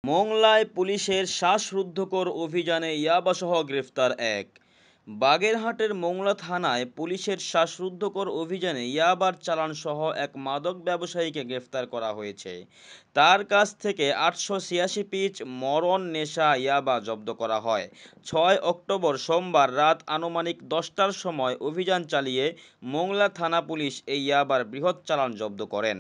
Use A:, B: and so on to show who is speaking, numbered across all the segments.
A: মোংলায় পুলিশের শ্বাসরুদ্ধকর অভিযানে ইয়াবাসহ গ্রেফতার এক। বাগেরহাটের মোংলা থানায় পুলিশের শ্বাসরুদ্ধকর অভিযানে ইয়াবার চালানসহ এক মাদক ব্যবসায়ীকে গ্রেফতার করা হয়েছে। তার কাছ থেকে ৮৮৬ পিচ মরণ নেশা ইয়াবা জব্দ করা হয়। ৬ অক্টোবর সোমবার রাত আনুমানিক ১০টার সময় অভিযান চালিয়ে মোংলা থানা পুলিশ এই ইয়াবার বৃহৎ চালান জব্দ করেন।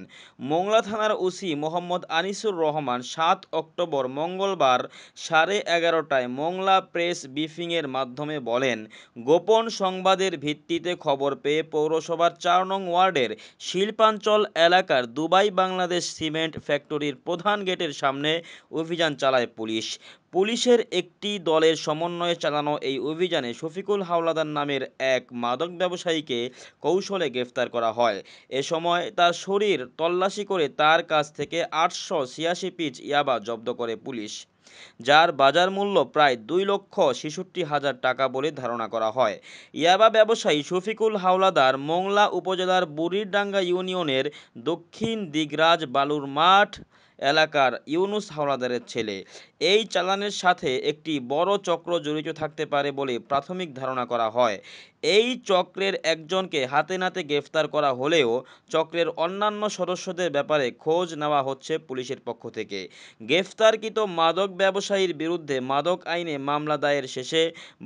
A: মোংলা থানার ওসি মোহাম্মদ আনিসুর রহমান ৭ অক্টোবর মঙ্গলবার 11:30টায় মোংলা প্রেস ব্রিফিংয়ের মাধ্যমে বলেন, গোপন সংবাদের ভিত্তিতে খবর পেয়ে পৌরসভার ৪ নং ওয়ার্ডের শিল্পাঞ্চল এলাকার দুবাই বাংলাদেশ সিমেন্ট ফ্যাক্টরির প্রধান গেটের সামনে অভিযান চালায় পুলিশ। পুলিশের একটি দলের সমন্বয়ে চালানো এই অভিযানে শফিকুল হাওলাদার নামের এক মাদক ব্যবসায়ীকে কৌশলে গ্রেফতার করা হয়। এ সময় তার শরীর তল্লাশি করে তার কাছ থেকে ৮৮৬ পিচ ইয়াবা জব্দ করে পুলিশ, যার বাজার মূল্য প্রায় ২,৬৬,০০০ টাকা বলে ধারণা করা হয়। ইয়াবা ব্যবসায়ী শফিকুল হাওলাদার মোংলা উপজেলার বুড়িরডাঙ্গা ইউনিয়নের দক্ষিণ দিগরাজ বালুর মাঠ এলাকার ইউনুস হাওলাদারের ছেলে। এই চালানের সাথে একটি বড় চক্র জড়িত থাকতে পারে বলে প্রাথমিক ধারণা করা হয়। এই চক্রের একজনকে হাতে নাতে গ্রেফতার করা হলেও চক্রের অন্যান্য সদস্যদের ব্যাপারে খোঁজ নেওয়া হচ্ছে পুলিশের পক্ষ থেকে। গ্রেফতারকৃত মাদক ব্যবসায়ীর বিরুদ্ধে মাদক আইনে মামলা দায়ের শেষে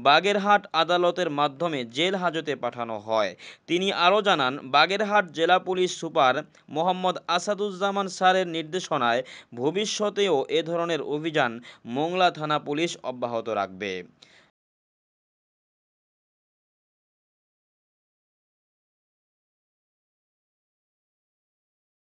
A: বাগেরহাট আদালতের মাধ্যমে জেল হাজতে পাঠানো হয়। তিনি আরও জানান, বাগেরহাট জেলা পুলিশ সুপার মোহাম্মদ আসাদুজ্জামান স্যারের নির্দেশনায় ভবিষ্যতেও এ ধরনের অভিযান মোংলা থানা পুলিশ অব্যাহত রাখবে।